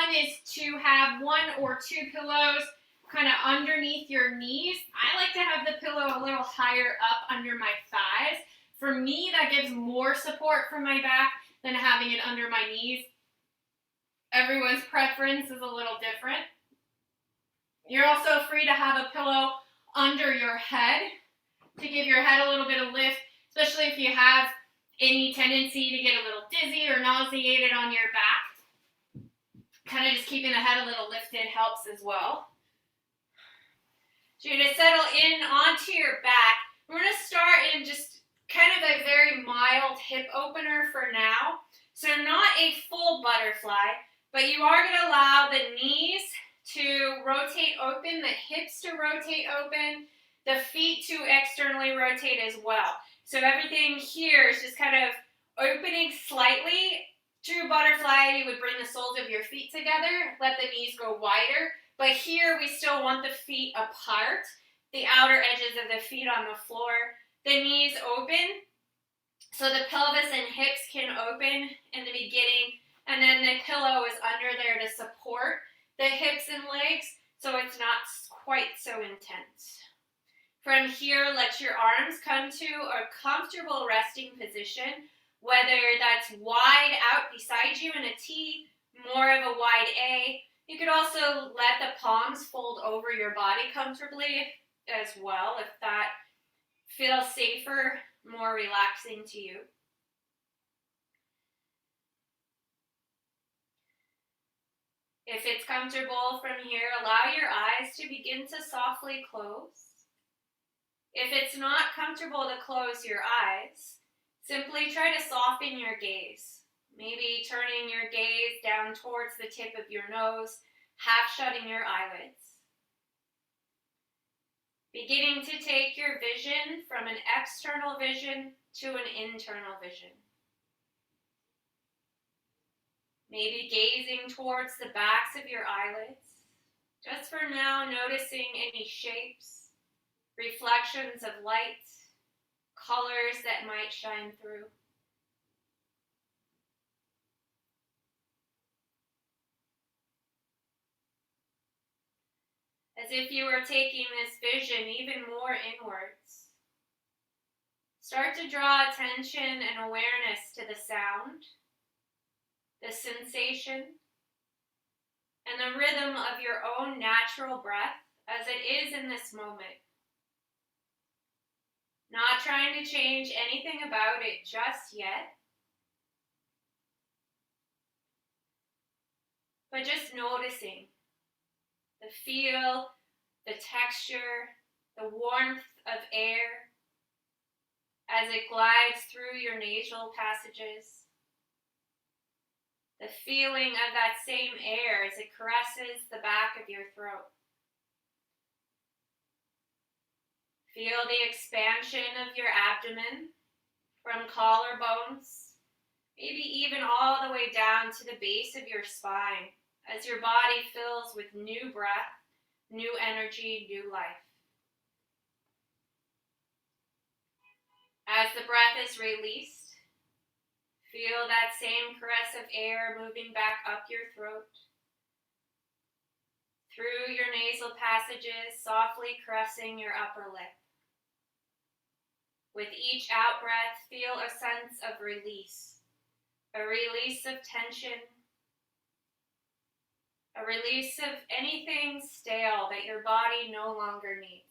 one is to have 1 or 2 pillows kind of underneath your knees. I like to have the pillow a little higher up under my thighs. For me, that gives more support for my back than having it under my knees. Everyone's preference is a little different. You're also free to have a pillow under your head to give your head a little bit of lift, especially if you have any tendency to get a little dizzy or nauseated on your back. Kind of just keeping the head a little lifted helps as well. So you're going to settle in onto your back. We're going to start in just kind of a very mild hip opener for now. So not a full butterfly, but you are going to allow the knees to rotate open, the hips to rotate open, the feet to externally rotate as well. So everything here is just kind of opening slightly. True butterfly, you would bring the soles of your feet together, let the knees go wider. But here we still want the feet apart, the outer edges of the feet on the floor, the knees open, so the pelvis and hips can open in the beginning, and then the pillow is under there to support the hips and legs, so it's not quite so intense. From here, let your arms come to a comfortable resting position, whether that's wide out beside you in a T, more of a wide A. You could also let the palms fold over your body comfortably as well, if that feels safer, more relaxing to you. If it's comfortable from here, allow your eyes to begin to softly close. If it's not comfortable to close your eyes, simply try to soften your gaze. Maybe turning your gaze down towards the tip of your nose, half shutting your eyelids. Beginning to take your vision from an external vision to an internal vision. Maybe gazing towards the backs of your eyelids. Just for now, noticing any shapes, reflections of light, colors that might shine through. As if you were taking this vision even more inwards. Start to draw attention and awareness to the sound, the sensation, and the rhythm of your own natural breath as it is in this moment. Not trying to change anything about it just yet, but just noticing the feel, the texture, the warmth of air as it glides through your nasal passages. The feeling of that same air as it caresses the back of your throat. Feel the expansion of your abdomen from collarbones, maybe even all the way down to the base of your spine as your body fills with new breath, new energy, new life. As the breath is released, feel that same caress of air moving back up your throat, through your nasal passages, softly caressing your upper lip. With each out-breath, feel a sense of release, a release of tension, a release of anything stale that your body no longer needs.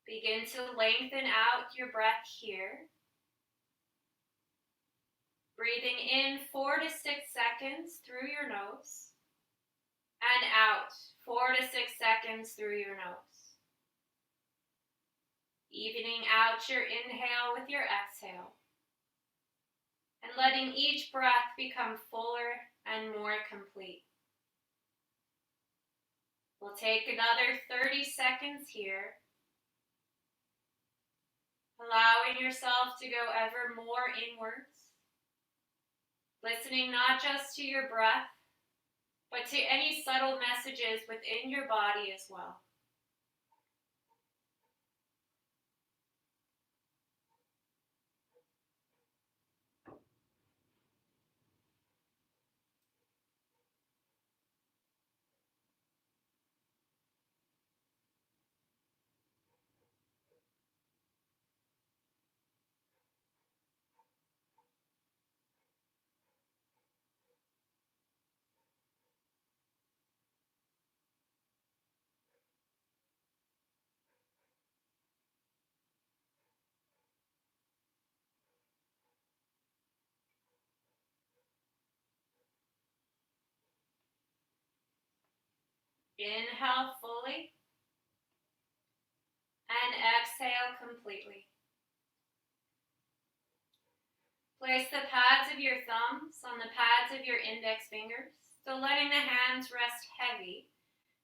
Begin to lengthen out your breath here. Breathing in 4 to 6 seconds through your nose and out 4 to 6 seconds through your nose. Evening out your inhale with your exhale and letting each breath become fuller and more complete. We'll take another 30 seconds here. Allowing yourself to go ever more inwards, listening not just to your breath, but to any subtle messages within your body as well. Inhale fully. And exhale completely. Place the pads of your thumbs on the pads of your index fingers, so letting the hands rest heavy.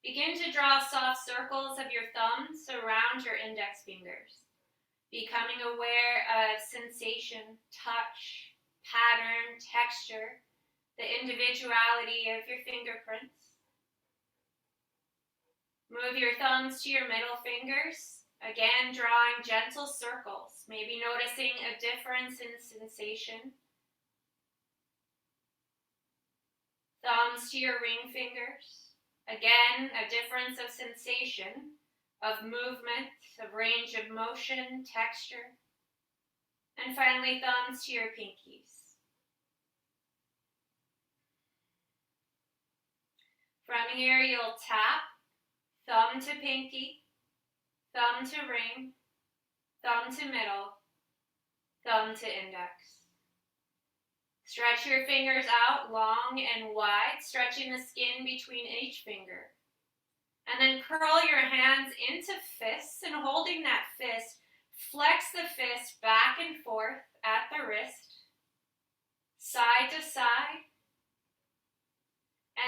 Begin to draw soft circles of your thumbs around your index fingers, becoming aware of sensation, touch, pattern, texture, the individuality of your fingerprints. Move your thumbs to your middle fingers, again drawing gentle circles, maybe noticing a difference in sensation. Thumbs to your ring fingers, again a difference of sensation, of movement, of range of motion, texture. And finally, thumbs to your pinkies. From here, you'll tap, thumb to pinky, thumb to ring, thumb to middle, thumb to index. Stretch your fingers out long and wide, stretching the skin between each finger. And then curl your hands into fists, and holding that fist, flex the fist back and forth at the wrist, side to side,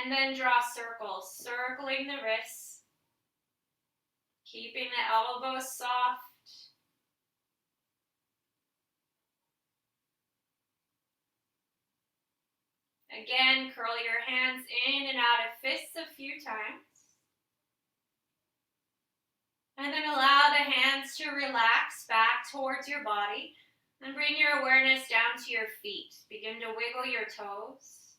and then draw circles, circling the wrists, keeping the elbows soft. Again, curl your hands in and out of fists a few times. And then allow the hands to relax back towards your body. And bring your awareness down to your feet. Begin to wiggle your toes.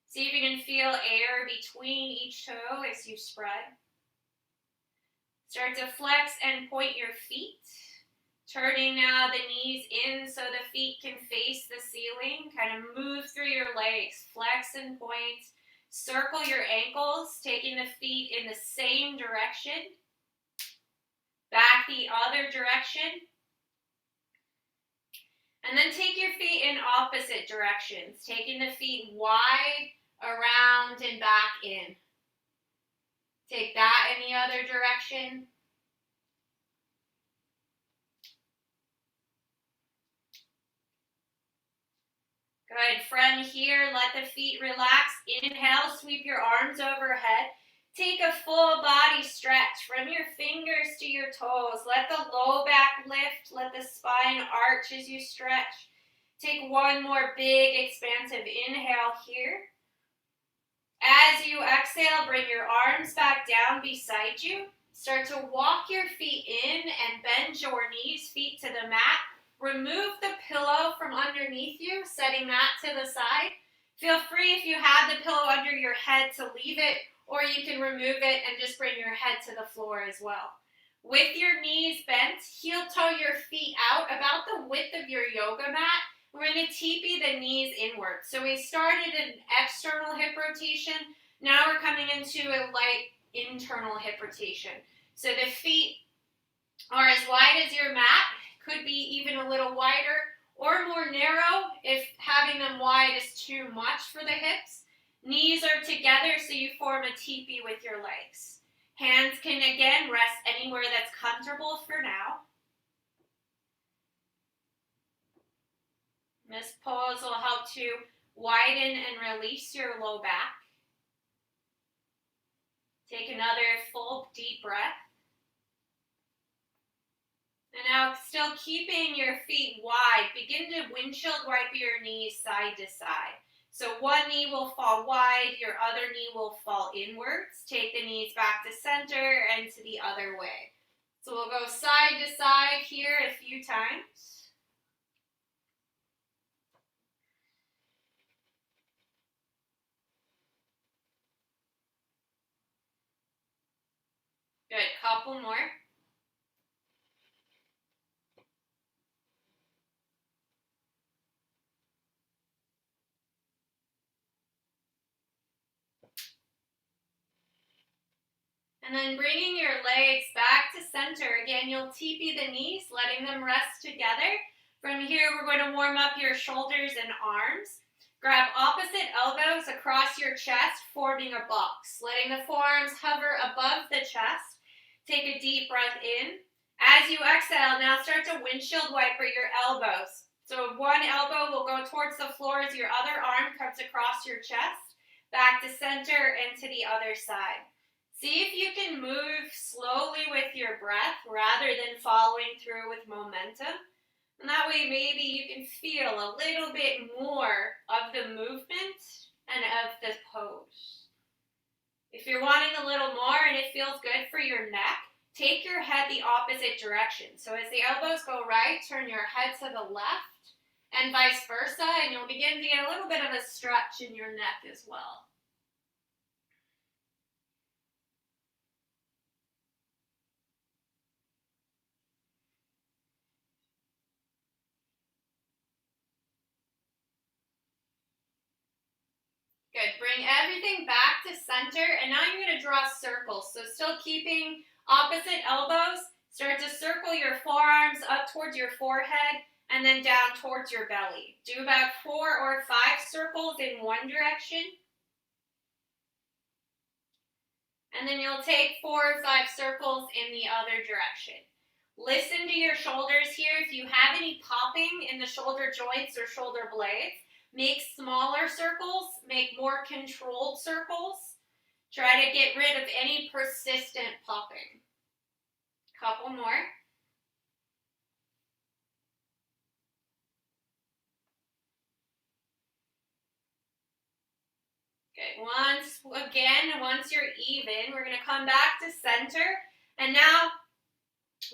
See if you can feel air between each toe as you spread. Start to flex and point your feet. Turning now the knees in so the feet can face the ceiling. Kind of move through your legs. Flex and point. Circle your ankles, taking the feet in the same direction. Back the other direction. And then take your feet in opposite directions, taking the feet wide, around, and back in. Take that in the other direction. Good. From here, let the feet relax. Inhale, sweep your arms overhead. Take a full body stretch from your fingers to your toes. Let the low back lift. Let the spine arch as you stretch. Take one more big expansive inhale here. As you exhale, bring your arms back down beside you. Start to walk your feet in and bend your knees, feet to the mat. Remove the pillow from underneath you, setting that to the side. Feel free if you have the pillow under your head to leave it, or you can remove it and just bring your head to the floor as well. With your knees bent, heel toe your feet out about the width of your yoga mat. We're going to teepee the knees inward. So we started an external hip rotation. Now we're coming into a light internal hip rotation. So the feet are as wide as your mat, could be even a little wider or more narrow if having them wide is too much for the hips. Knees are together so you form a teepee with your legs. Hands can again rest anywhere that's comfortable for now. This pose will help to widen and release your low back. Take another full deep breath. And now, still keeping your feet wide, begin to windshield wipe your knees side to side. So one knee will fall wide, your other knee will fall inwards. Take the knees back to center and to the other way. So we'll go side to side here a few times. Good, couple more. And then bringing your legs back to center. Again, you'll teepee the knees, letting them rest together. From here, we're going to warm up your shoulders and arms. Grab opposite elbows across your chest, forming a box, letting the forearms hover above the chest. Take a deep breath in. As you exhale, now start to windshield wiper your elbows. So one elbow will go towards the floor as your other arm comes across your chest, back to center and to the other side. See if you can move slowly with your breath rather than following through with momentum. And that way maybe you can feel a little bit more of the movement and of the pose. If you're wanting a little more and it feels good for your neck, take your head the opposite direction. So as the elbows go right, turn your head to the left and vice versa, and you'll begin to get a little bit of a stretch in your neck as well. Good. Bring everything back to center, and now you're going to draw circles. So still keeping opposite elbows, start to circle your forearms up towards your forehead and then down towards your belly. Do about 4 or 5 circles in one direction. And then you'll take 4 or 5 circles in the other direction. Listen to your shoulders here. If you have any popping in the shoulder joints or shoulder blades, make smaller circles, make more controlled circles. Try to get rid of any persistent popping. Couple more. Good. Once you're even, we're going to come back to center. And now,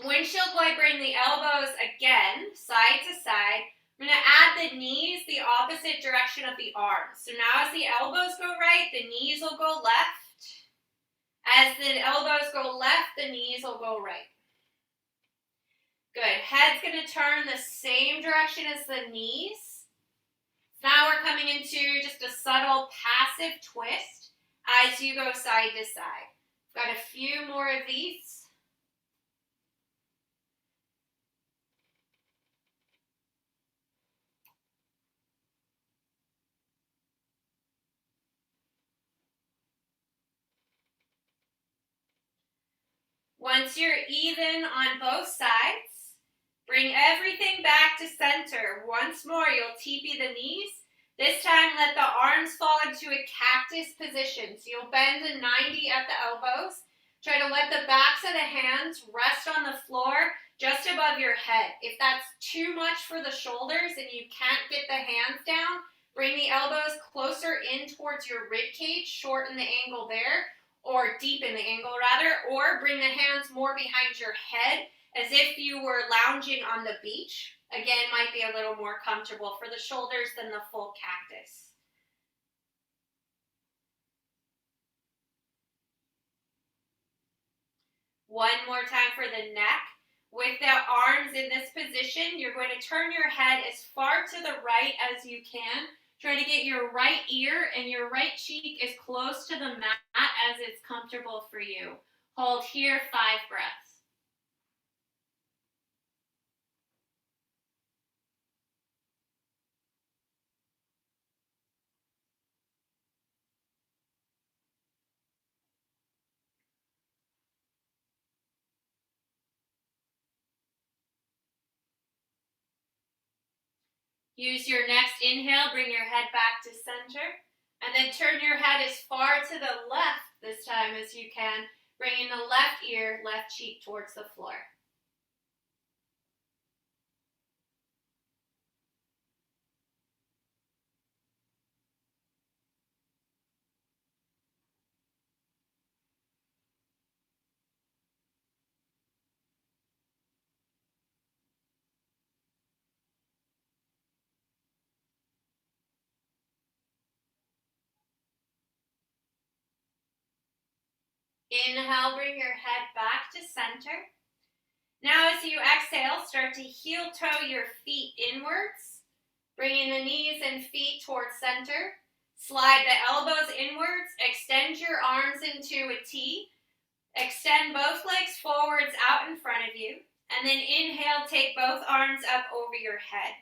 windshield wipering the elbows again, side to side. I'm going to add the knees the opposite direction of the arms. So now as the elbows go right, the knees will go left. As the elbows go left, the knees will go right. Good. Head's going to turn the same direction as the knees. Now we're coming into just a subtle passive twist as you go side to side. Got a few more of these. Once you're even on both sides, bring everything back to center. Once more, you'll teepee the knees. This time, let the arms fall into a cactus position. So you'll bend to 90 at the elbows. Try to let the backs of the hands rest on the floor just above your head. If that's too much for the shoulders and you can't get the hands down, bring the elbows closer in towards your rib cage, shorten the angle there, or deepen the angle rather, or bring the hands more behind your head as if you were lounging on the beach. Again, might be a little more comfortable for the shoulders than the full cactus. One more time for the neck. With the arms in this position, you're going to turn your head as far to the right as you can. Try to get your right ear and your right cheek as close to the mat as it's comfortable for you. Hold here 5 breaths. Use your next inhale, bring your head back to center, and then turn your head as far to the left this time as you can, bringing the left ear, left cheek towards the floor. Inhale, bring your head back to center. Now as you exhale, start to heel toe your feet inwards, bringing the knees and feet towards center. Slide the elbows inwards, extend your arms into a T. Extend both legs forwards out in front of you, and then inhale, take both arms up over your head.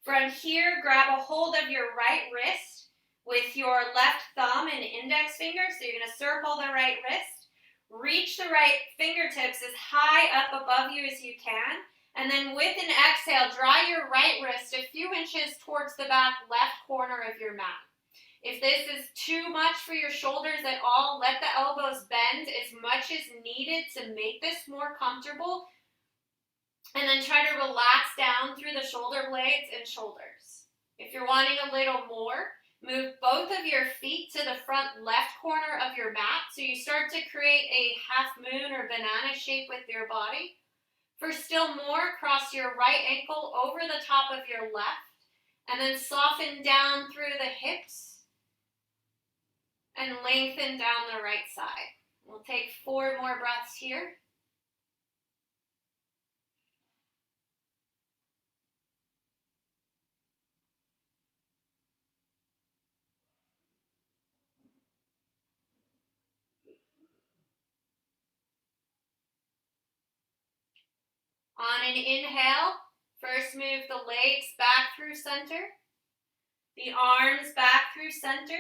From here, grab a hold of your right wrist with your left thumb and index finger. So you're going to circle the right wrist. Reach the right fingertips as high up above you as you can. And then with an exhale, draw your right wrist a few inches towards the back left corner of your mat. If this is too much for your shoulders at all, let the elbows bend as much as needed to make this more comfortable. And then try to relax down through the shoulder blades and shoulders. If you're wanting a little more, move both of your feet to the front left corner of your mat. So you start to create a half moon or banana shape with your body. For still more, cross your right ankle over the top of your left. And then soften down through the hips. And lengthen down the right side. We'll take 4 more breaths here. On an inhale, first move the legs back through center, the arms back through center.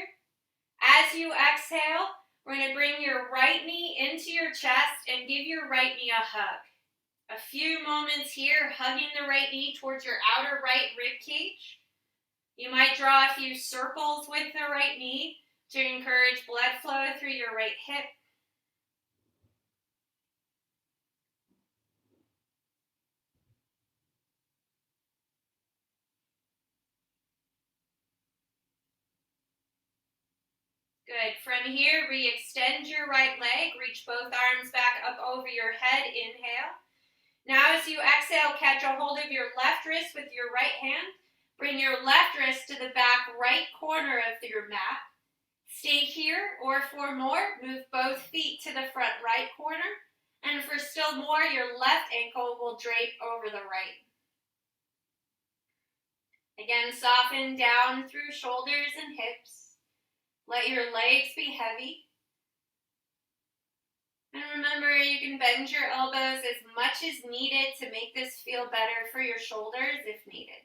As you exhale, we're going to bring your right knee into your chest and give your right knee a hug. A few moments here, hugging the right knee towards your outer right rib cage. You might draw a few circles with the right knee to encourage blood flow through your right hip. Good. From here, re-extend your right leg. Reach both arms back up over your head. Inhale. Now as you exhale, catch a hold of your left wrist with your right hand. Bring your left wrist to the back right corner of your mat. Stay here, or for more, move both feet to the front right corner. And for still more, your left ankle will drape over the right. Again, soften down through shoulders and hips. Let your legs be heavy. And remember, you can bend your elbows as much as needed to make this feel better for your shoulders if needed.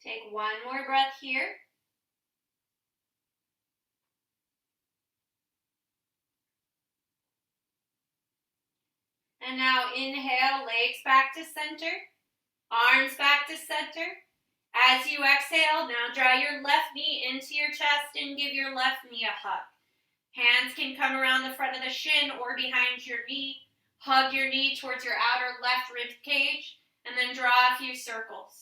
Take 1 more breath here. And now inhale, legs back to center, arms back to center. As you exhale, now draw your left knee into your chest and give your left knee a hug. Hands can come around the front of the shin or behind your knee. Hug your knee towards your outer left rib cage, and then draw a few circles.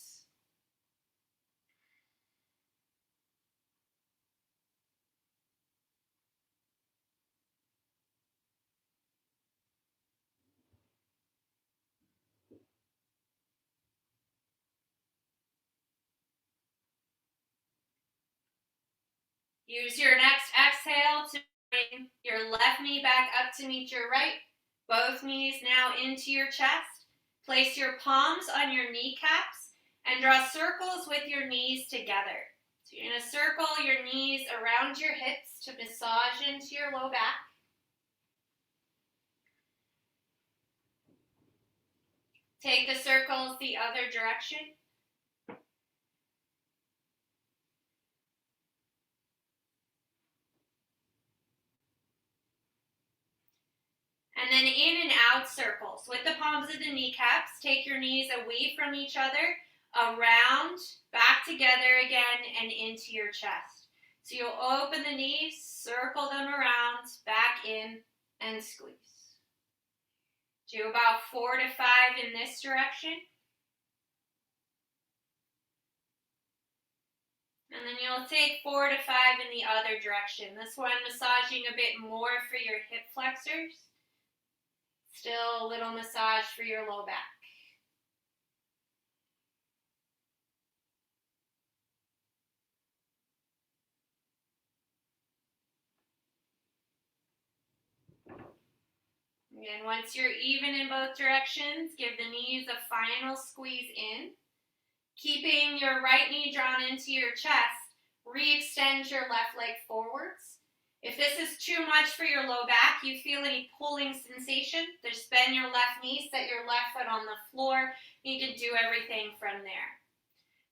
Use your next exhale to bring your left knee back up to meet your right. Both knees now into your chest. Place your palms on your kneecaps and draw circles with your knees together. So you're going to circle your knees around your hips to massage into your low back. Take the circles the other direction. And then in and out circles. With the palms of the kneecaps, take your knees away from each other, around, back together again, and into your chest. So you'll open the knees, circle them around, back in, and squeeze. Do about 4 to 5 in this direction. And then you'll take 4 to 5 in the other direction. This one massaging a bit more for your hip flexors. Still a little massage for your low back. Again, once you're even in both directions, give the knees a final squeeze in. Keeping your right knee drawn into your chest, re-extend your left leg forwards. If this is too much for your low back, you feel any pulling sensation, just bend your left knee, set your left foot on the floor. You can do everything from there.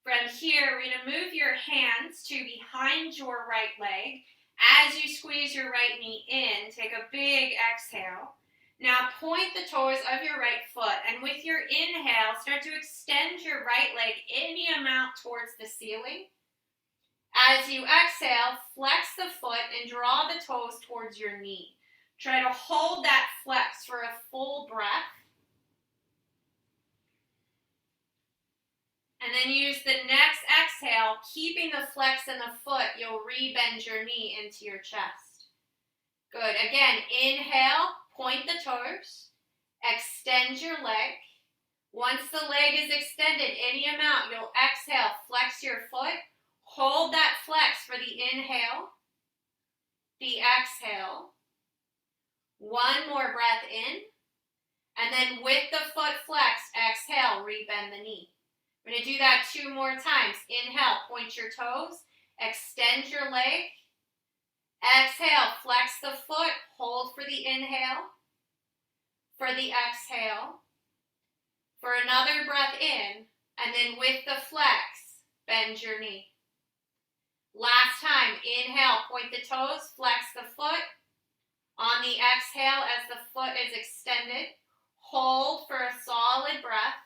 From here, we're going to move your hands to behind your right leg. As you squeeze your right knee in, take a big exhale. Now point the toes of your right foot, and with your inhale, start to extend your right leg any amount towards the ceiling. As you exhale, flex the foot and draw the toes towards your knee. Try to hold that flex for a full breath. And then use the next exhale, keeping the flex in the foot, you'll re-bend your knee into your chest. Good. Again, inhale, point the toes, extend your leg. Once the leg is extended any amount, you'll exhale, flex your foot, hold that flex for the inhale, the exhale. One more breath in, and then with the foot flexed, exhale, re-bend the knee. We're going to do that 2 more times. Inhale, point your toes, extend your leg. Exhale, flex the foot, hold for the inhale, for the exhale, for another breath in, and then with the flex, bend your knee. Last time, inhale, point the toes, flex the foot. On the exhale, as the foot is extended, hold for a solid breath.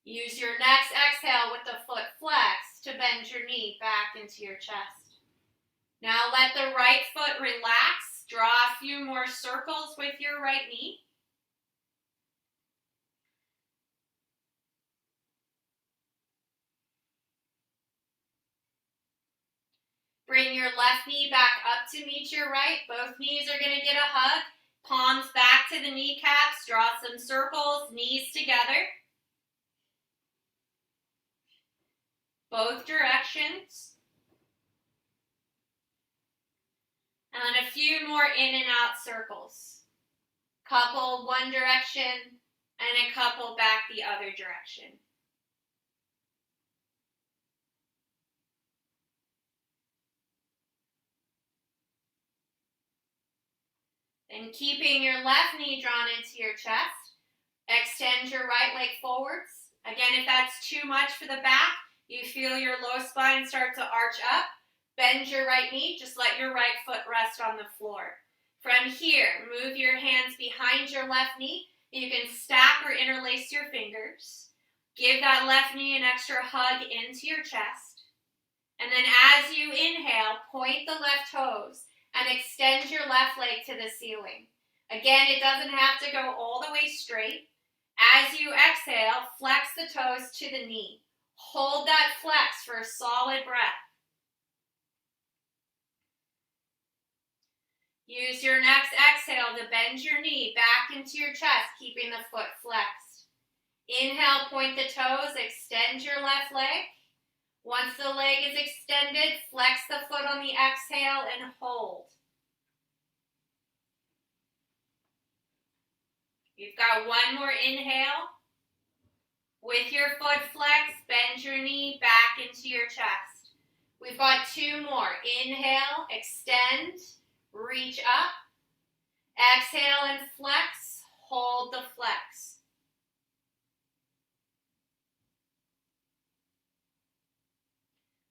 Use your next exhale with the foot flexed to bend your knee back into your chest. Now let the right foot relax. Draw a few more circles with your right knee. Bring your left knee back up to meet your right. Both knees are going to get a hug. Palms back to the kneecaps. Draw some circles, knees together. Both directions. And then a few more in and out circles. Couple one direction and a couple back the other direction. Then keeping your left knee drawn into your chest, extend your right leg forwards. Again, if that's too much for the back, you feel your low spine start to arch up, bend your right knee, just let your right foot rest on the floor. From here, move your hands behind your left knee. You can stack or interlace your fingers. Give that left knee an extra hug into your chest. And then as you inhale, point the left toes and extend your left leg to the ceiling. Again, it doesn't have to go all the way straight. As you exhale, flex the toes to the knee. Hold that flex for a solid breath. Use your next exhale to bend your knee back into your chest, keeping the foot flexed. Inhale, point the toes, extend your left leg. Once the leg is extended, flex the foot on the exhale and hold. You've got one more inhale. With your foot flexed, bend your knee back into your chest. We've got 2 more. Inhale, extend, reach up. Exhale and flex, hold the flex.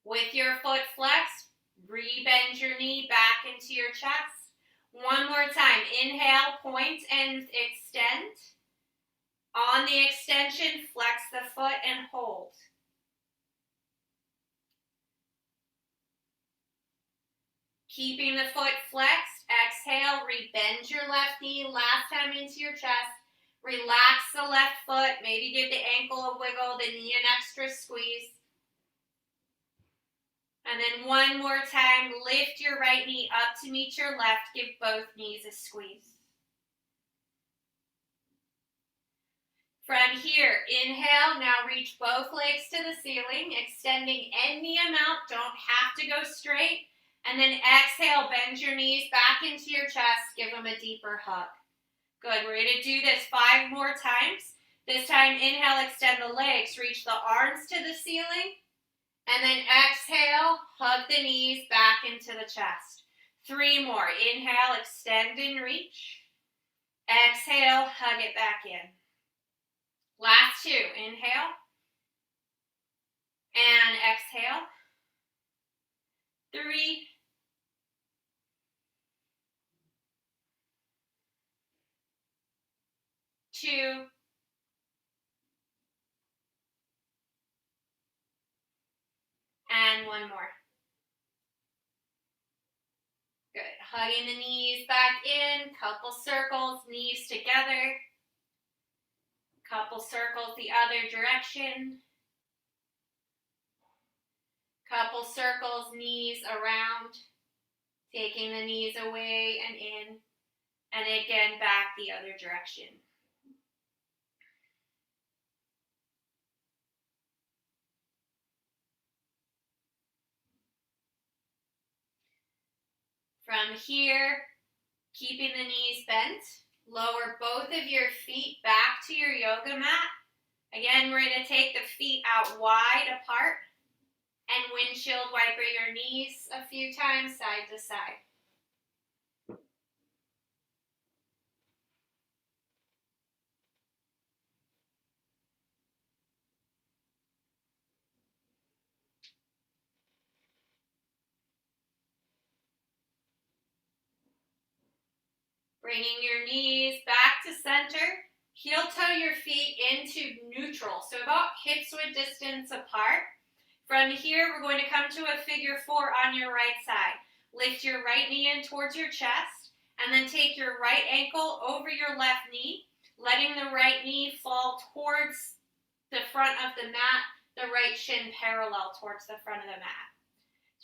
With your foot flexed, re-bend your knee back into your chest. One more time. Inhale, point and extend. On the extension, flex the foot and hold. Keeping the foot flexed, exhale, re-bend your left knee, last time into your chest. Relax the left foot, maybe give the ankle a wiggle, the knee an extra squeeze. And then one more time, lift your right knee up to meet your left, give both knees a squeeze. From here, inhale, now reach both legs to the ceiling, extending any amount, don't have to go straight. And then exhale, bend your knees back into your chest. Give them a deeper hug. Good. We're going to do this 5 more times. This time, inhale, extend the legs. Reach the arms to the ceiling. And then exhale, hug the knees back into the chest. 3 more. Inhale, extend and reach. Exhale, hug it back in. Last 2. Inhale. And exhale. 3. 2. And 1 more. Good. Hugging the knees back in. Couple circles, knees together. Couple circles the other direction. Couple circles, knees around. Taking the knees away and in. And again, back the other direction. From here, keeping the knees bent, lower both of your feet back to your yoga mat. Again, we're going to take the feet out wide apart and windshield wiper your knees a few times side to side. Bringing your knees back to center. Heel toe your feet into neutral, so about hips-width distance apart. From here, we're going to come to a figure 4 on your right side. Lift your right knee in towards your chest, and then take your right ankle over your left knee, letting the right knee fall towards the front of the mat, the right shin parallel towards the front of the mat.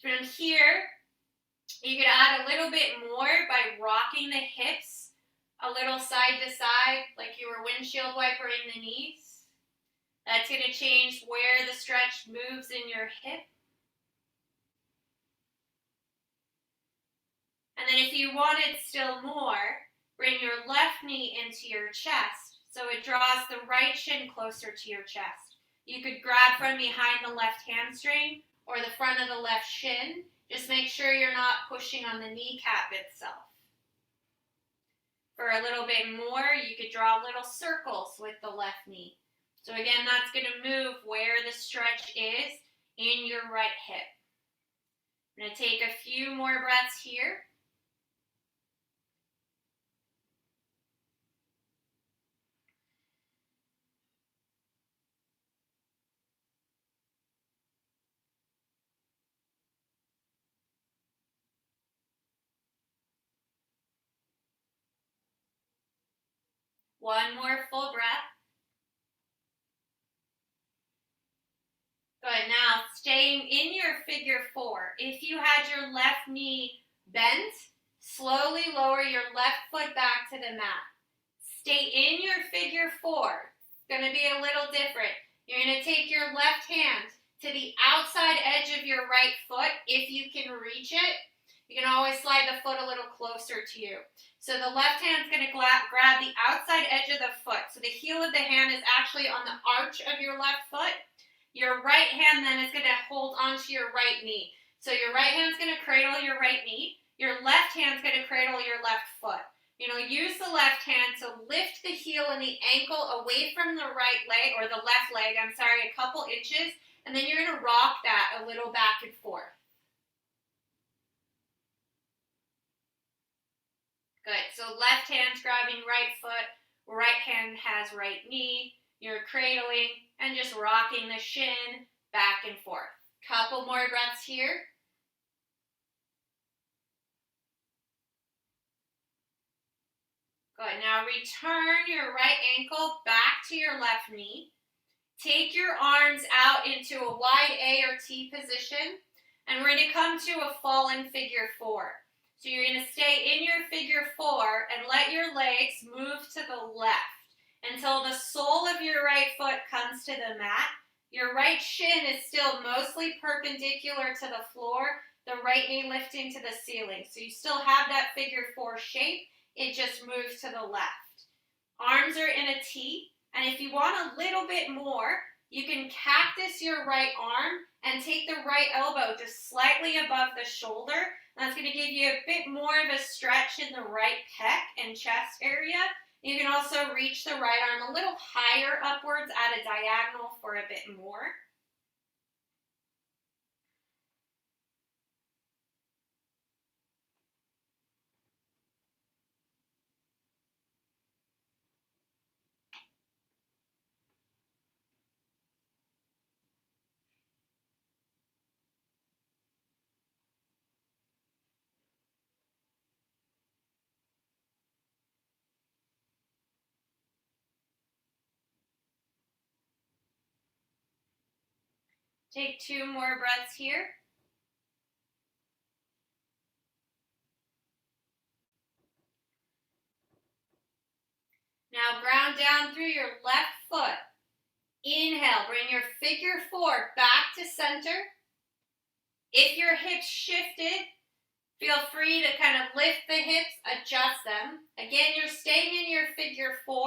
From here, you could add a little bit more by rocking the hips a little side to side, like you were windshield wipering the knees. That's going to change where the stretch moves in your hip. And then if you wanted still more, bring your left knee into your chest so it draws the right shin closer to your chest. You could grab from behind the left hamstring or the front of the left shin. Just make sure you're not pushing on the kneecap itself. For a little bit more, you could draw little circles with the left knee. So again, that's going to move where the stretch is in your right hip. I'm going to take a few more breaths here. One more full breath. Good. Now, staying in your figure 4. If you had your left knee bent, slowly lower your left foot back to the mat. Stay in your figure 4. It's going to be a little different. You're going to take your left hand to the outside edge of your right foot if you can reach it. You can always slide the foot a little closer to you. So the left hand's going to grab the outside edge of the foot. So the heel of the hand is actually on the arch of your left foot. Your right hand then is going to hold onto your right knee. So your right hand's going to cradle your right knee. Your left hand's going to cradle your left foot. Use the left hand to lift the heel and the ankle away from the right leg, or the left leg, a couple inches. And then you're going to rock that a little back and forth. Good. So left hand's grabbing right foot, right hand has right knee. You're cradling and just rocking the shin back and forth. Couple more breaths here. Good. Now return your right ankle back to your left knee. Take your arms out into a wide A or T position, and we're going to come to a fallen figure 4. So you're going to stay in your figure 4 and let your legs move to the left until the sole of your right foot comes to the mat. Your right shin is still mostly perpendicular to the floor, the right knee lifting to the ceiling. So you still have that figure 4 shape, it just moves to the left. Arms are in a T, and if you want a little bit more, you can cactus your right arm and take the right elbow just slightly above the shoulder. That's going to give you a bit more of a stretch in the right pec and chest area. You can also reach the right arm a little higher upwards at a diagonal for a bit more. Take 2 more breaths here. Now ground down through your left foot. Inhale, bring your figure 4 back to center. If your hips shifted, feel free to kind of lift the hips, adjust them. Again, you're staying in your figure 4.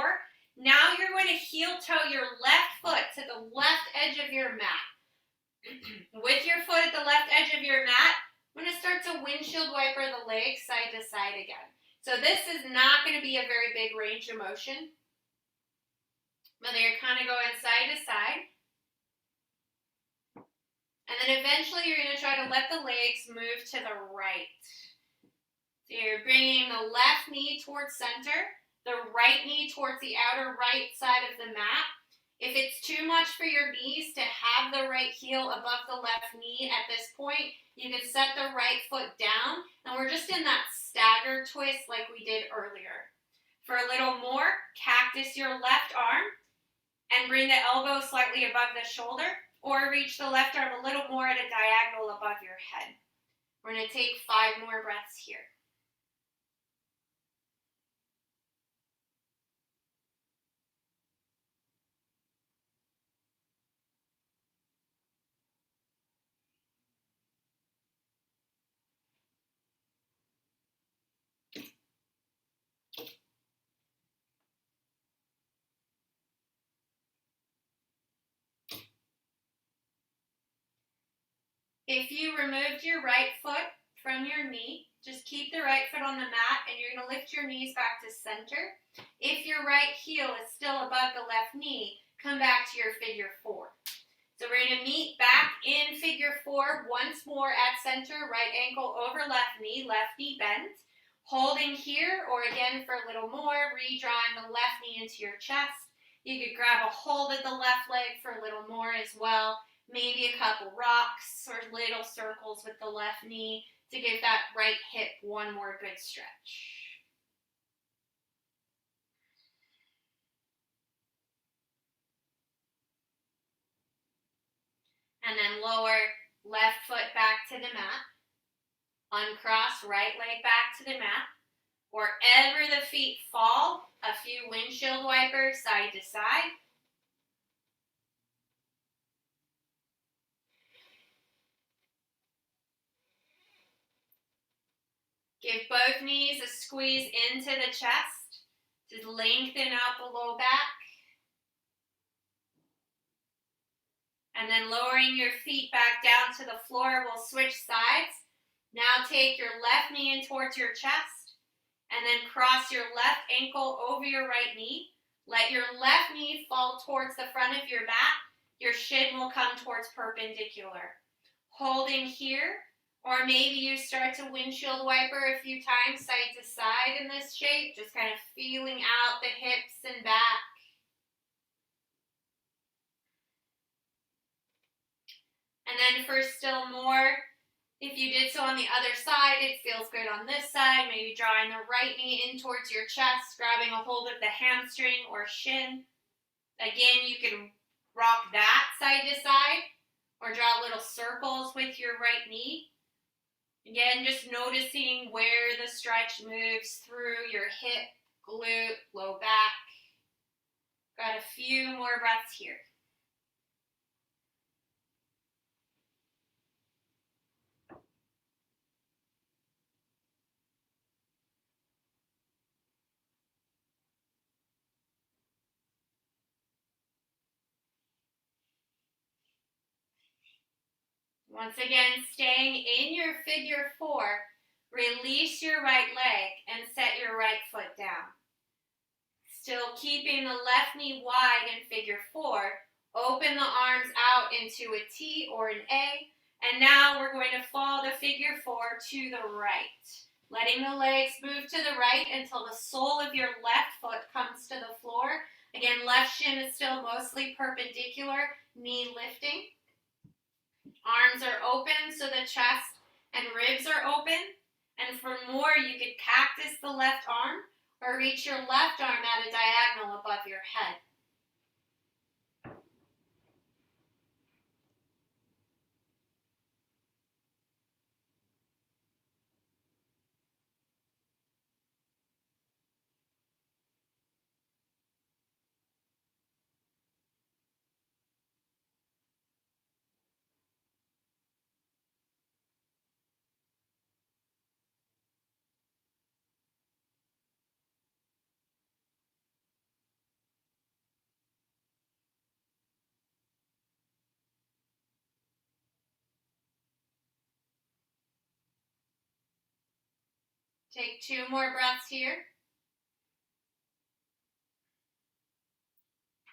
Now you're going to heel toe your left foot to the left edge of your mat. With your foot at the left edge of your mat, I'm going to start to windshield wiper the legs side to side again. So this is not going to be a very big range of motion. Whether you're kind of going side to side. And then eventually you're going to try to let the legs move to the right. So you're bringing the left knee towards center, the right knee towards the outer right side of the mat. If it's too much for your knees to have the right heel above the left knee at this point, you can set the right foot down, and we're just in that stagger twist like we did earlier. For a little more, cactus your left arm and bring the elbow slightly above the shoulder, or reach the left arm a little more at a diagonal above your head. We're going to take 5 more breaths here. If you removed your right foot from your knee, just keep the right foot on the mat and you're going to lift your knees back to center. If your right heel is still above the left knee, come back to your figure 4. So we're going to meet back in figure 4 once more at center, right ankle over left knee bent. Holding here, or again for a little more, redrawing the left knee into your chest. You could grab a hold of the left leg for a little more as well. Maybe a couple rocks or little circles with the left knee to give that right hip one more good stretch. And then lower left foot back to the mat. Uncross right leg back to the mat. Wherever the feet fall, a few windshield wipers side to side. Give both knees a squeeze into the chest. Just lengthen out the low back. And then lowering your feet back down to the floor, we'll switch sides. Now take your left knee in towards your chest. And then cross your left ankle over your right knee. Let your left knee fall towards the front of your mat. Your shin will come towards perpendicular. Holding here. Or maybe you start to windshield wiper a few times side to side in this shape, just kind of feeling out the hips and back. And then for still more, if you did so on the other side, it feels good on this side, maybe drawing the right knee in towards your chest, grabbing a hold of the hamstring or shin. Again, you can rock that side to side, or draw little circles with your right knee. Again, just noticing where the stretch moves through your hip, glute, low back. Got a few more breaths here. Once again, staying in your figure 4, release your right leg and set your right foot down. Still keeping the left knee wide in figure 4, open the arms out into a T or an A, and now we're going to fall the figure 4 to the right. Letting the legs move to the right until the sole of your left foot comes to the floor. Again, left shin is still mostly perpendicular, knee lifting. Arms are open so the chest and ribs are open. And for more, you could cactus the left arm or reach your left arm at a diagonal above your head. Take 2 more breaths here.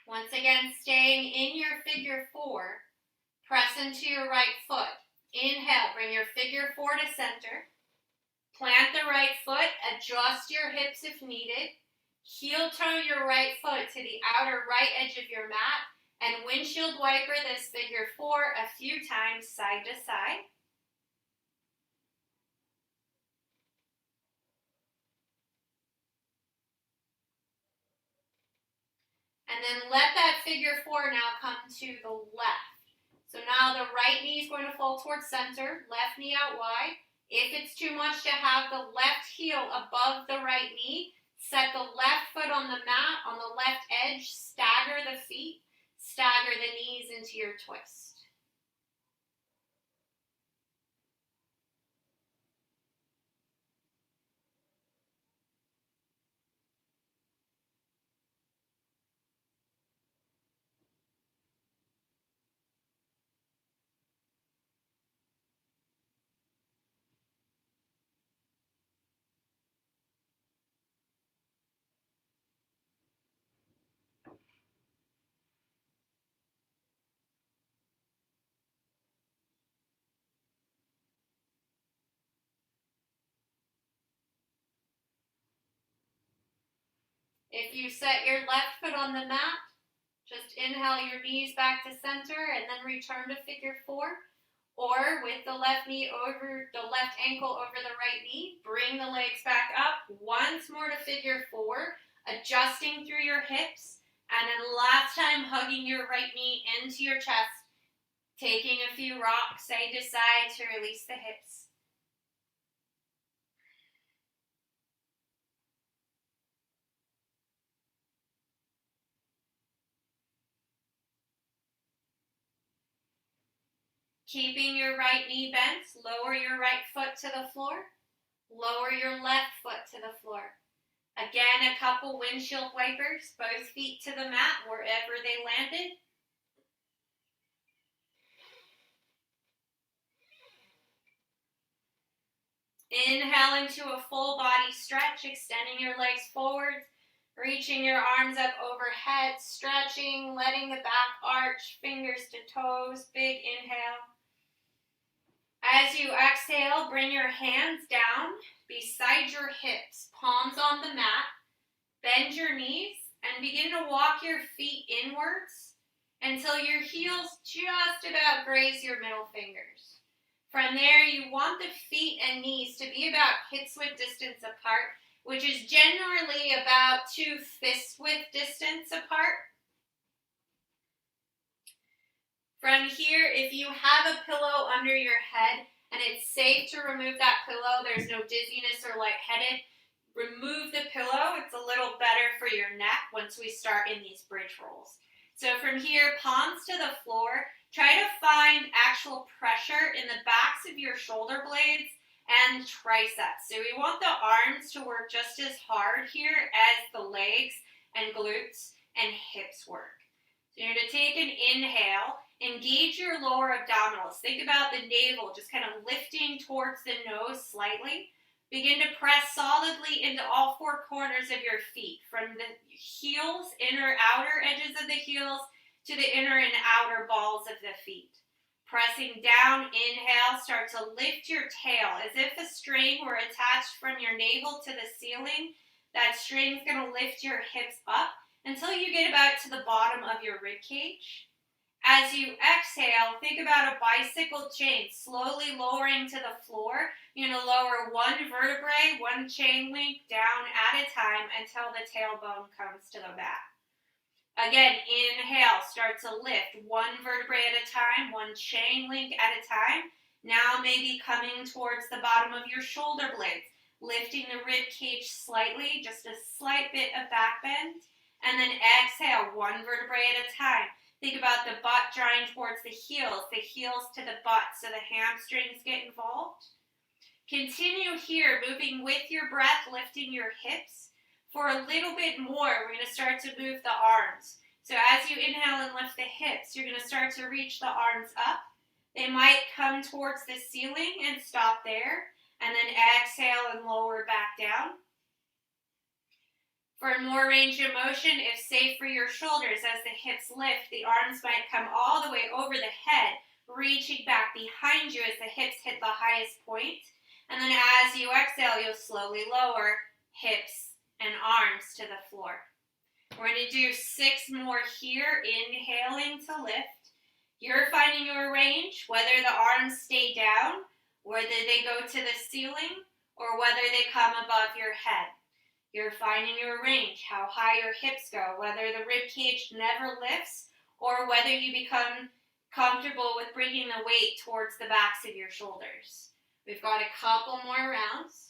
Once again, staying in your figure 4, press into your right foot. Inhale, bring your figure 4 to center. Plant the right foot, adjust your hips if needed. Heel toe your right foot to the outer right edge of your mat, and windshield wiper this figure 4 a few times side to side. And then let that figure 4 now come to the left. So now the right knee is going to fall towards center, left knee out wide. If it's too much to have the left heel above the right knee, set the left foot on the mat, on the left edge, stagger the feet, stagger the knees into your twist. If you set your left foot on the mat, just inhale your knees back to center and then return to figure 4. Or with the left knee over, the left ankle over the right knee, bring the legs back up once more to figure 4, adjusting through your hips, and then last time hugging your right knee into your chest, taking a few rocks side to side to release the hips. Keeping your right knee bent, lower your right foot to the floor. Lower your left foot to the floor. Again, a couple windshield wipers, both feet to the mat wherever they landed. Inhale into a full body stretch, extending your legs forward, reaching your arms up overhead, stretching, letting the back arch, fingers to toes, big inhale. As you exhale, bring your hands down beside your hips, palms on the mat, bend your knees, and begin to walk your feet inwards until your heels just about graze your middle fingers. From there, you want the feet and knees to be about hip-width distance apart, which is generally about 2 fist-width distance apart. From here, if you have a pillow under your head and it's safe to remove that pillow, there's no dizziness or lightheaded, remove the pillow. It's a little better for your neck once we start in these bridge rolls. So from here, palms to the floor, try to find actual pressure in the backs of your shoulder blades and triceps. So we want the arms to work just as hard here as the legs and glutes and hips work. So you're going to take an inhale Engage your lower abdominals. Think about the navel just kind of lifting towards the nose slightly. Begin to press solidly into all four corners of your feet, from the heels, inner outer edges of the heels, to the inner and outer balls of the feet. Pressing down, inhale, start to lift your tail as if a string were attached from your navel to the ceiling. That string's going to lift your hips up until you get about to the bottom of your rib cage. As you exhale, think about a bicycle chain slowly lowering to the floor. You're going to lower one vertebrae, one chain link down at a time until the tailbone comes to the mat. Again, inhale, start to lift one vertebrae at a time, one chain link at a time. Now maybe coming towards the bottom of your shoulder blades, lifting the rib cage slightly, just a slight bit of back bend. And then exhale, one vertebrae at a time. Think about the butt drawing towards the heels to the butt, so the hamstrings get involved. Continue here, moving with your breath, lifting your hips. For a little bit more, we're going to start to move the arms. So as you inhale and lift the hips, you're going to start to reach the arms up. They might come towards the ceiling and stop there, and then exhale and lower back down. For more range of motion, if safe for your shoulders, as the hips lift, the arms might come all the way over the head, reaching back behind you as the hips hit the highest point. And then as you exhale, you'll slowly lower hips and arms to the floor. We're going to do 6 more here, inhaling to lift. You're finding your range, whether the arms stay down, whether they go to the ceiling, or whether they come above your head. You're finding your range, how high your hips go, whether the rib cage never lifts, or whether you become comfortable with bringing the weight towards the backs of your shoulders. We've got a couple more rounds.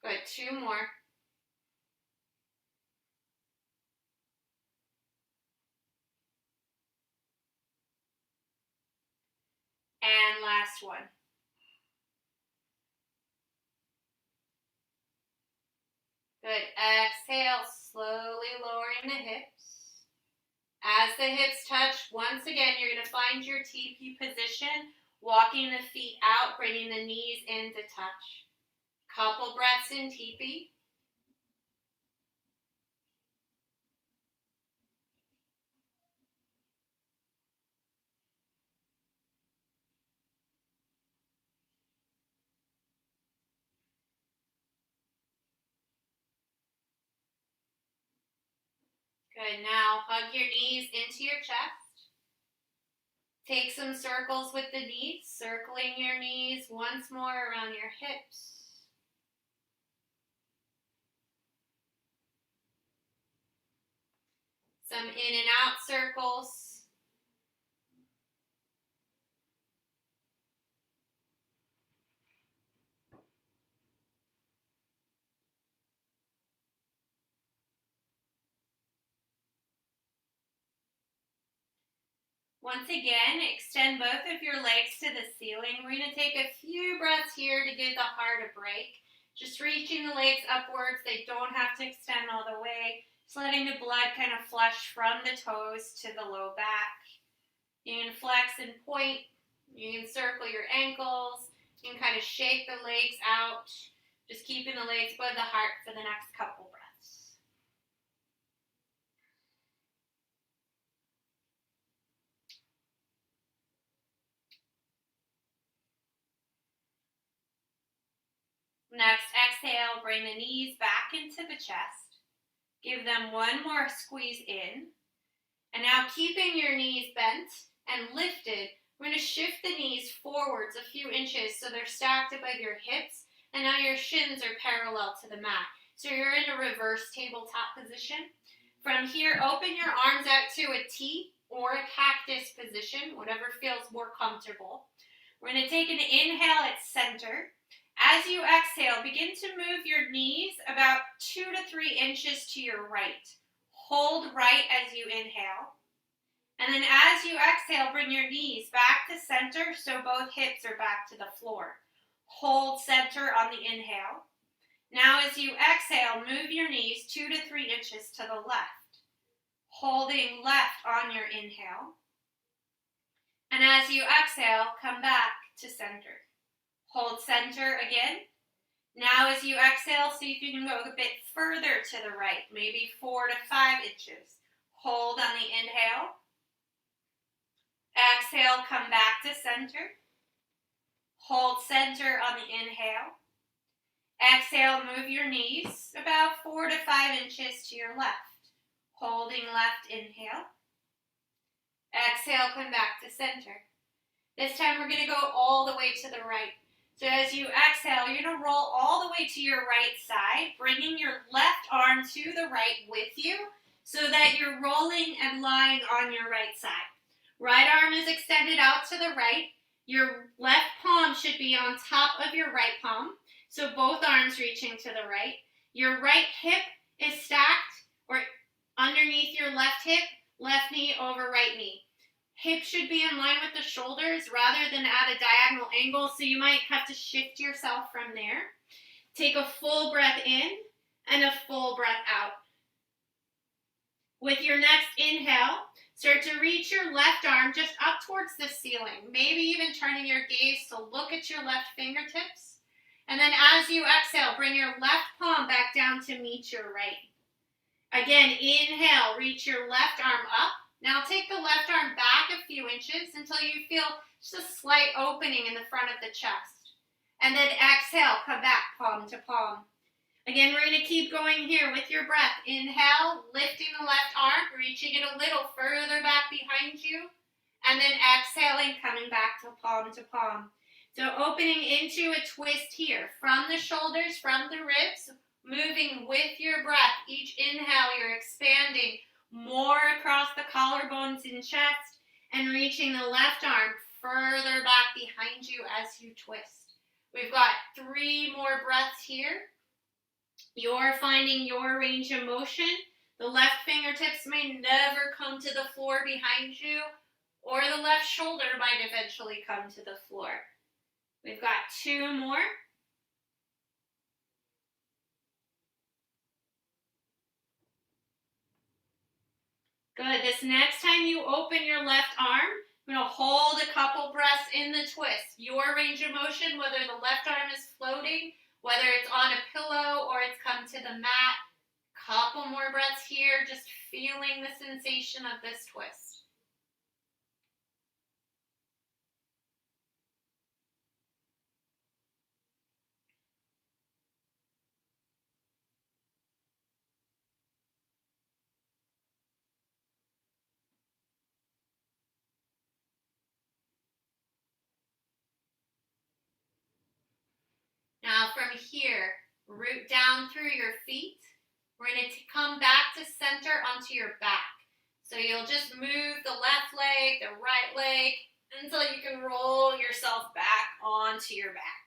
Good, 2 more. And last one. Good. Exhale, slowly lowering the hips. As the hips touch, once again, you're going to find your teepee position, walking the feet out, bringing the knees in to touch. Couple breaths in teepee. Good, now hug your knees into your chest. Take some circles with the knees, circling your knees once more around your hips. Some in and out circles. Once again, extend both of your legs to the ceiling. We're going to take a few breaths here to give the heart a break. Just reaching the legs upwards. They don't have to extend all the way. Just letting the blood kind of flush from the toes to the low back. You can flex and point. You can circle your ankles. You can kind of shake the legs out. Just keeping the legs above the heart for the next couple breaths. Next, exhale, bring the knees back into the chest. Give them one more squeeze in. And now keeping your knees bent and lifted, we're going to shift the knees forwards a few inches so they're stacked above your hips. And now your shins are parallel to the mat. So you're in a reverse tabletop position. From here, open your arms out to a T or a cactus position, whatever feels more comfortable. We're going to take an inhale at center. As you exhale, begin to move your knees about 2 to 3 inches to your right. Hold right as you inhale. And then as you exhale, bring your knees back to center so both hips are back to the floor. Hold center on the inhale. Now as you exhale, move your knees 2 to 3 inches to the left, holding left on your inhale. And as you exhale, come back to center. Hold center again. Now as you exhale, see if you can go a bit further to the right, maybe 4 to 5 inches. Hold on the inhale. Exhale, come back to center. Hold center on the inhale. Exhale, move your knees about 4 to 5 inches to your left. Holding left inhale. Exhale, come back to center. This time we're going to go all the way to the right. So as you exhale, you're going to roll all the way to your right side, bringing your left arm to the right with you so that you're rolling and lying on your right side. Right arm is extended out to the right. Your left palm should be on top of your right palm, so both arms reaching to the right. Your right hip is stacked or underneath your left hip, left knee over right knee. Hip should be in line with the shoulders rather than at a diagonal angle, so you might have to shift yourself from there. Take a full breath in and a full breath out. With your next inhale, start to reach your left arm just up towards the ceiling, maybe even turning your gaze to look at your left fingertips. And then as you exhale, bring your left palm back down to meet your right. Again, inhale, reach your left arm up. Now take the left arm back a few inches until you feel just a slight opening in the front of the chest. And then exhale, come back palm to palm. Again, we're going to keep going here with your breath. Inhale, lifting the left arm, reaching it a little further back behind you. And then exhaling, coming back to palm to palm. So opening into a twist here from the shoulders, from the ribs, moving with your breath. Each inhale, you're expanding more across the collarbones and chest and reaching the left arm further back behind you as you twist. We've got 3 more breaths here. You're finding your range of motion. The left fingertips may never come to the floor behind you, or the left shoulder might eventually come to the floor. We've got 2 more. Good. This next time you open your left arm, I'm going to hold a couple breaths in the twist. Your range of motion, whether the left arm is floating, whether it's on a pillow or it's come to the mat. Couple more breaths here, just feeling the sensation of this twist. Now from here, root down through your feet. We're going to come back to center onto your back. So you'll just move the left leg, the right leg, until you can roll yourself back onto your back.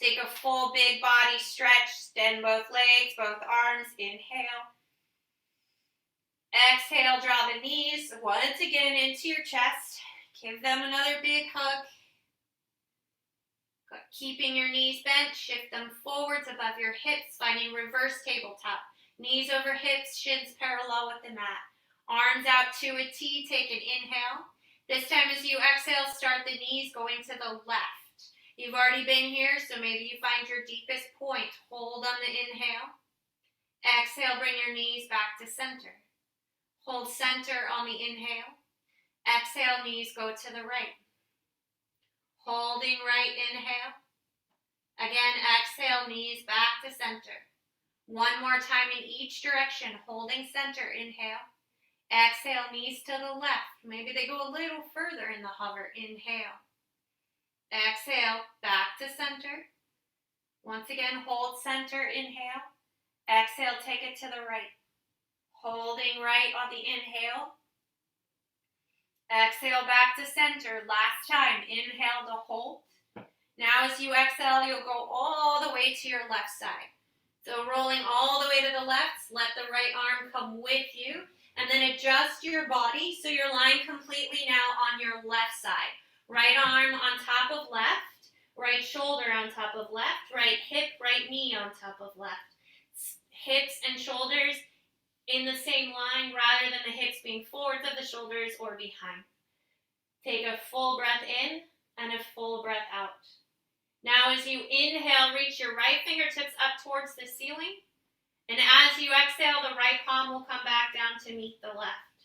Take a full big body stretch, extend both legs, both arms, inhale. Exhale, draw the knees once again into your chest. Give them another big hug. Keeping your knees bent, shift them forwards above your hips, finding reverse tabletop. Knees over hips, shins parallel with the mat. Arms out to a T, take an inhale. This time as you exhale, start the knees going to the left. You've already been here, so maybe you find your deepest point. Hold on the inhale. Exhale, bring your knees back to center. Hold center on the inhale. Exhale, knees go to the right. Holding right inhale. Again, exhale, knees back to center. One more time in each direction, holding center, inhale. Exhale, knees to the left. Maybe they go a little further in the hover. Inhale. Exhale, back to center. Once again, hold center, inhale. Exhale, take it to the right. Holding right on the inhale. Exhale, back to center. Last time, inhale to hold. Now as you exhale, you'll go all the way to your left side. So rolling all the way to the left, let the right arm come with you, and then adjust your body so you're lying completely now on your left side. Right arm on top of left, Right shoulder on top of left, right hip, right knee on top of left. Hips and shoulders in the same line rather than the hips being forwards of the shoulders or behind. Take a full breath in and a full breath out. Now as you inhale, reach your right fingertips up towards the ceiling. And as you exhale, the right palm will come back down to meet the left.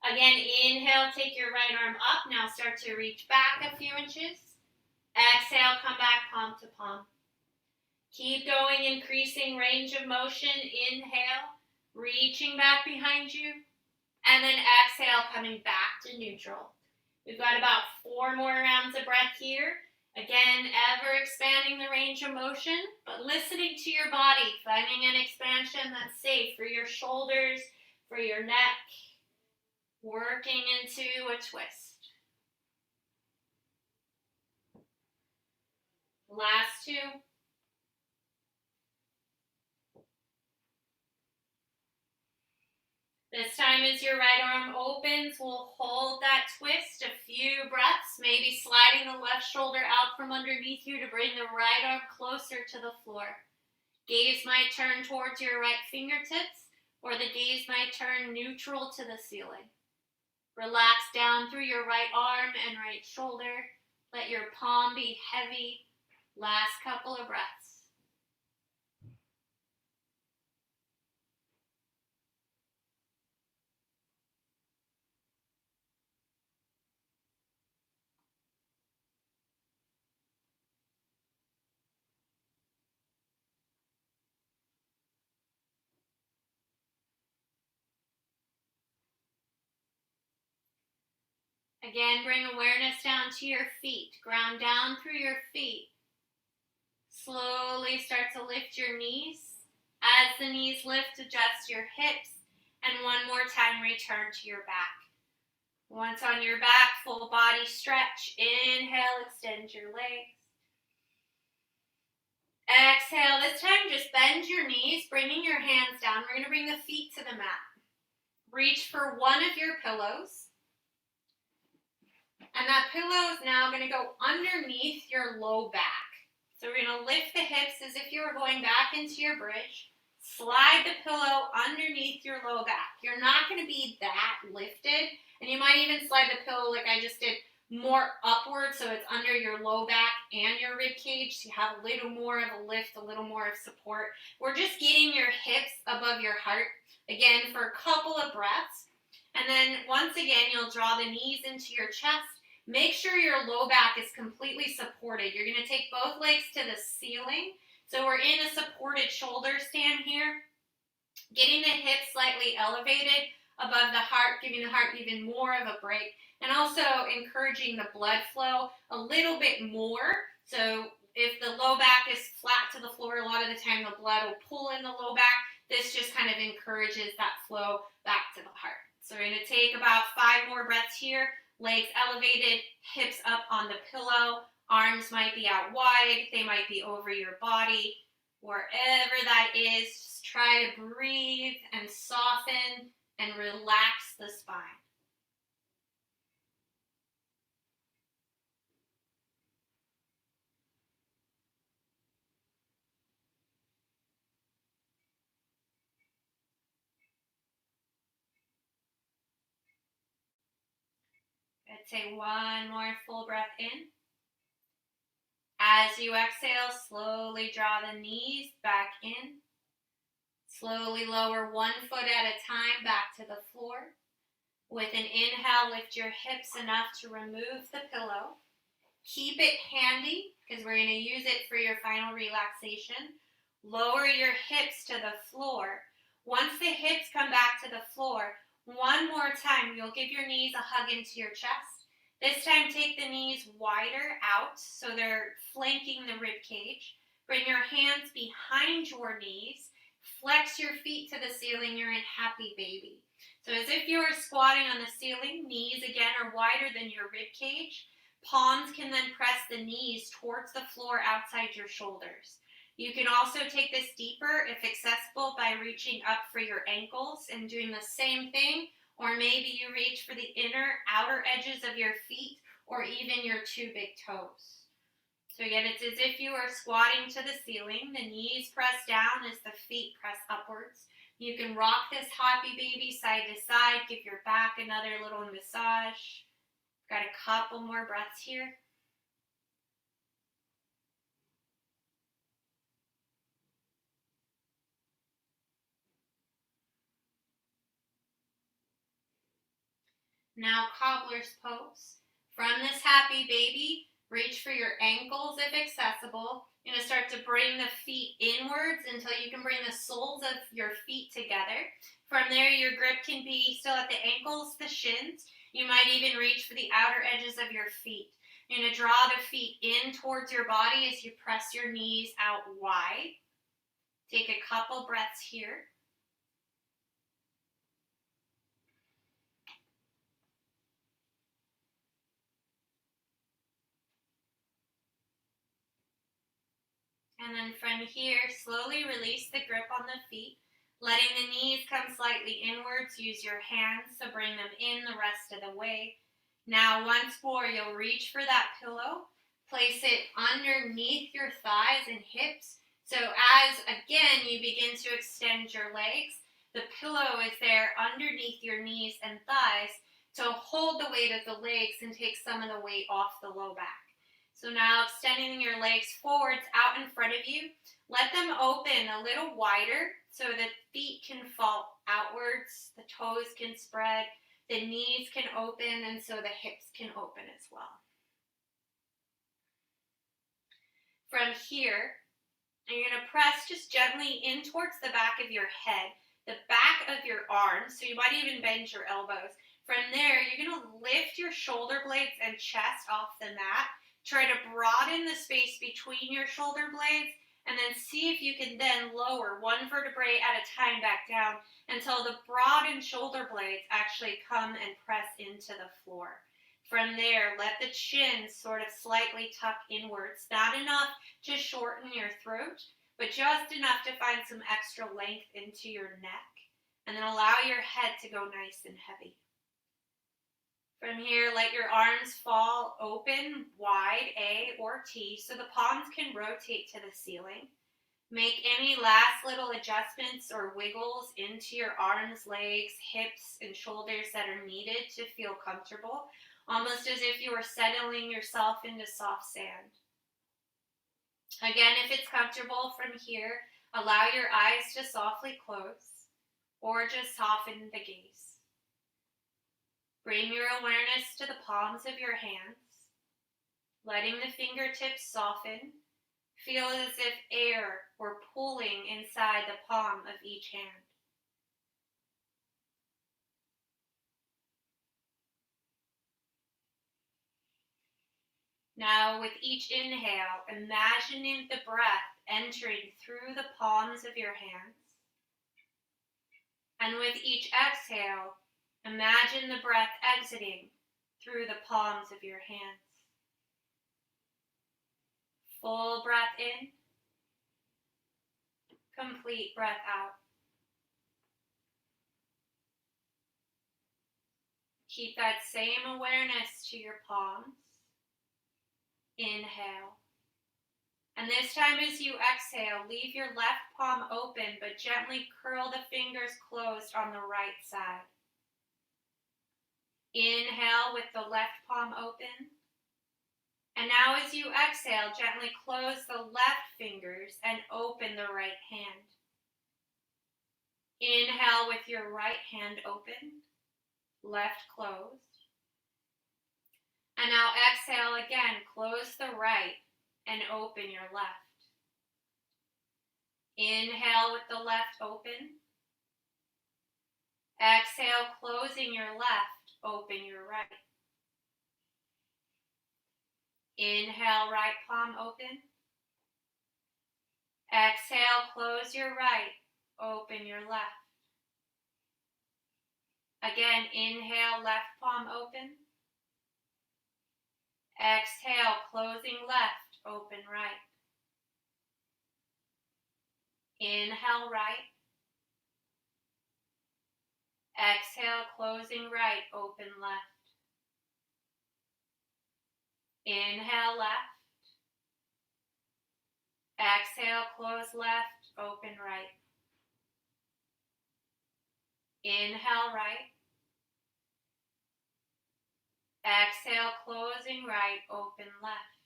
Again, inhale, take your right arm up. Now start to reach back a few inches. Exhale, come back palm to palm. Keep going, increasing range of motion. Inhale, reaching back behind you. And then exhale, coming back to neutral. We've got about 4 more rounds of breath here. Again, ever expanding the range of motion, but listening to your body, finding an expansion that's safe for your shoulders, for your neck, working into a twist. Last 2. This time as your right arm opens, we'll hold that twist a few breaths, maybe sliding the left shoulder out from underneath you to bring the right arm closer to the floor. Gaze might turn towards your right fingertips, or the gaze might turn neutral to the ceiling. Relax down through your right arm and right shoulder. Let your palm be heavy. Last couple of breaths. Again, bring awareness down to your feet. Ground down through your feet. Slowly start to lift your knees. As the knees lift, adjust your hips. And one more time, return to your back. Once on your back, full body stretch. Inhale, extend your legs. Exhale, this time just bend your knees, bringing your hands down. We're going to bring the feet to the mat. Reach for one of your pillows. And that pillow is now going to go underneath your low back. So we're going to lift the hips as if you were going back into your bridge. Slide the pillow underneath your low back. You're not going to be that lifted. And you might even slide the pillow like I just did, more upward so it's under your low back and your rib cage. So you have a little more of a lift, a little more of support. We're just getting your hips above your heart. Again, for a couple of breaths. And then once again, you'll draw the knees into your chest. Make sure your low back is completely supported. You're going to take both legs to the ceiling. So we're in a supported shoulder stand here. Getting the hips slightly elevated above the heart, giving the heart even more of a break. And also encouraging the blood flow a little bit more. So if the low back is flat to the floor, a lot of the time the blood will pull in the low back. This just kind of encourages that flow back to the heart. So we're going to take about 5 more breaths here. Legs elevated, hips up on the pillow. Arms might be out wide. They might be over your body. Wherever that is, just try to breathe and soften and relax the spine. Good. Take one more full breath in. As you exhale, slowly draw the knees back in. Slowly lower one foot at a time back to the floor. With an inhale, lift your hips enough to remove the pillow. Keep it handy because we're going to use it for your final relaxation. Lower your hips to the floor. Once the hips come back to the floor, one more time, you'll give your knees a hug into your chest. This time, take the knees wider out so they're flanking the rib cage. Bring your hands behind your knees. Flex your feet to the ceiling. You're in happy baby. So as if you were squatting on the ceiling, knees again are wider than your rib cage. Palms can then press the knees towards the floor outside your shoulders. You can also take this deeper if accessible by reaching up for your ankles and doing the same thing, or maybe you reach for the outer edges of your feet or even your 2 big toes. So again, it's as if you are squatting to the ceiling. The knees press down as the feet press upwards. You can rock this happy baby side to side. Give your back another little massage. Got a couple more breaths here. Now cobbler's pose. From this happy baby, reach for your ankles if accessible. You're going to start to bring the feet inwards until you can bring the soles of your feet together. From there, your grip can be still at the ankles, the shins. You might even reach for the outer edges of your feet. You're going to draw the feet in towards your body as you press your knees out wide. Take a couple breaths here. And then from here, slowly release the grip on the feet, letting the knees come slightly inwards. Use your hands to bring them in the rest of the way. Now, once more, you'll reach for that pillow. Place it underneath your thighs and hips. So as, again, you begin to extend your legs, the pillow is there underneath your knees and thighs to hold the weight of the legs and take some of the weight off the low back. So now extending your legs forwards out in front of you. Let them open a little wider so the feet can fall outwards, the toes can spread, the knees can open, and so the hips can open as well. From here, you're going to press just gently in towards the back of your head, the back of your arms, so you might even bend your elbows. From there, you're going to lift your shoulder blades and chest off the mat. Try to broaden the space between your shoulder blades and then see if you can then lower one vertebrae at a time back down until the broadened shoulder blades actually come and press into the floor. From there, let the chin sort of slightly tuck inwards, not enough to shorten your throat, but just enough to find some extra length into your neck, and then allow your head to go nice and heavy. From here, let your arms fall open, wide, A or T, so the palms can rotate to the ceiling. Make any last little adjustments or wiggles into your arms, legs, hips, and shoulders that are needed to feel comfortable, almost as if you were settling yourself into soft sand. Again, if it's comfortable from here, allow your eyes to softly close or just soften the gaze. Bring your awareness to the palms of your hands, letting the fingertips soften. Feel as if air were pulling inside the palm of each hand. Now, with each inhale, imagining the breath entering through the palms of your hands. And with each exhale, imagine the breath exiting through the palms of your hands. Full breath in, complete breath out. Keep that same awareness to your palms. Inhale. And this time as you exhale, leave your left palm open, but gently curl the fingers closed on the right side. Inhale with the left palm open. And now as you exhale, gently close the left fingers and open the right hand. Inhale with your right hand open, left closed. And now exhale again, close the right and open your left. Inhale with the left open. Exhale, closing your left, open your right. Inhale, right palm open. Exhale, close your right, open your left. Again, inhale, left palm open. Exhale, closing left, open right. Inhale, right. Exhale, closing right, open left. Inhale, left. Exhale, close left, open right. Inhale, right. Exhale, closing right, open left.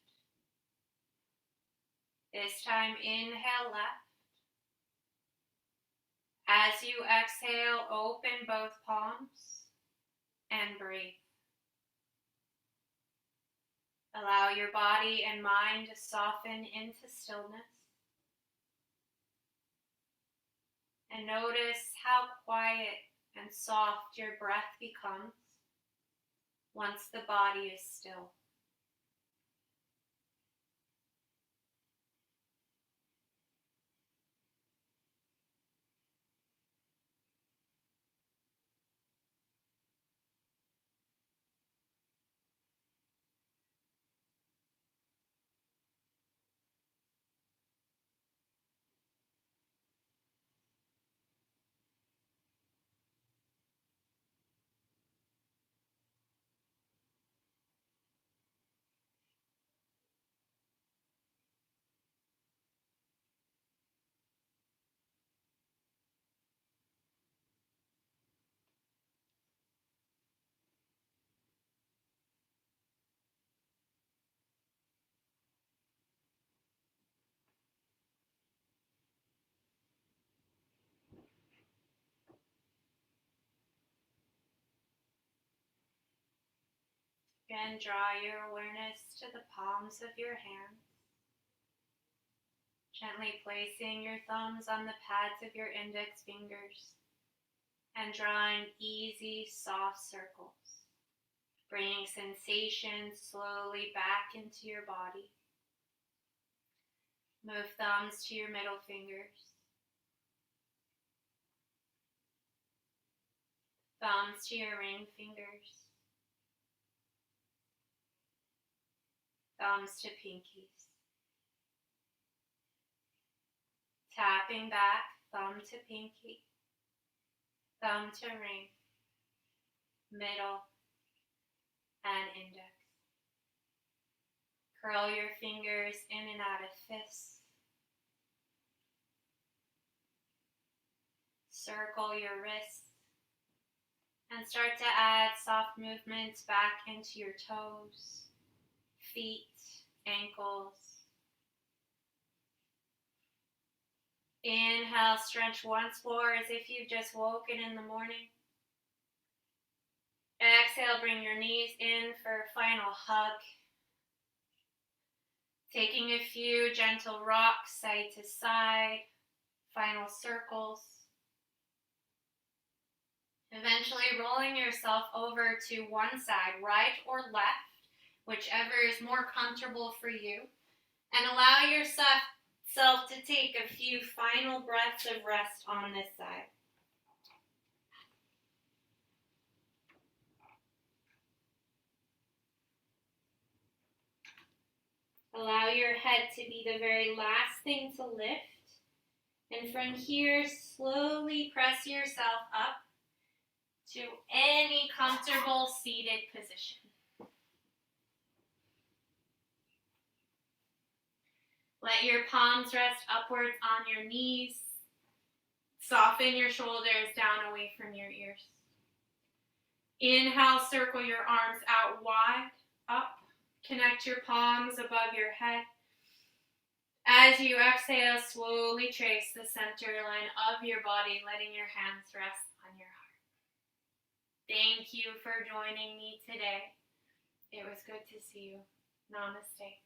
This time, inhale left. As you exhale, open both palms and breathe. Allow your body and mind to soften into stillness. And notice how quiet and soft your breath becomes once the body is still. Again, draw your awareness to the palms of your hands, gently placing your thumbs on the pads of your index fingers and drawing easy, soft circles, bringing sensation slowly back into your body. Move thumbs to your middle fingers, thumbs to your ring fingers, thumbs to pinkies. Tapping back, thumb to pinky, thumb to ring, middle, and index. Curl your fingers in and out of fists. Circle your wrists. And start to add soft movements back into your toes, feet, ankles. Inhale, stretch once more as if you've just woken in the morning. Exhale, bring your knees in for a final hug. Taking a few gentle rocks side to side, final circles. Eventually rolling yourself over to one side, right or left, whichever is more comfortable for you. And allow yourself to take a few final breaths of rest on this side. Allow your head to be the very last thing to lift. And from here, slowly press yourself up to any comfortable seated position. Let your palms rest upwards on your knees. Soften your shoulders down away from your ears. Inhale, circle your arms out wide, up. Connect your palms above your head. As you exhale, slowly trace the center line of your body, letting your hands rest on your heart. Thank you for joining me today. It was good to see you. Namaste.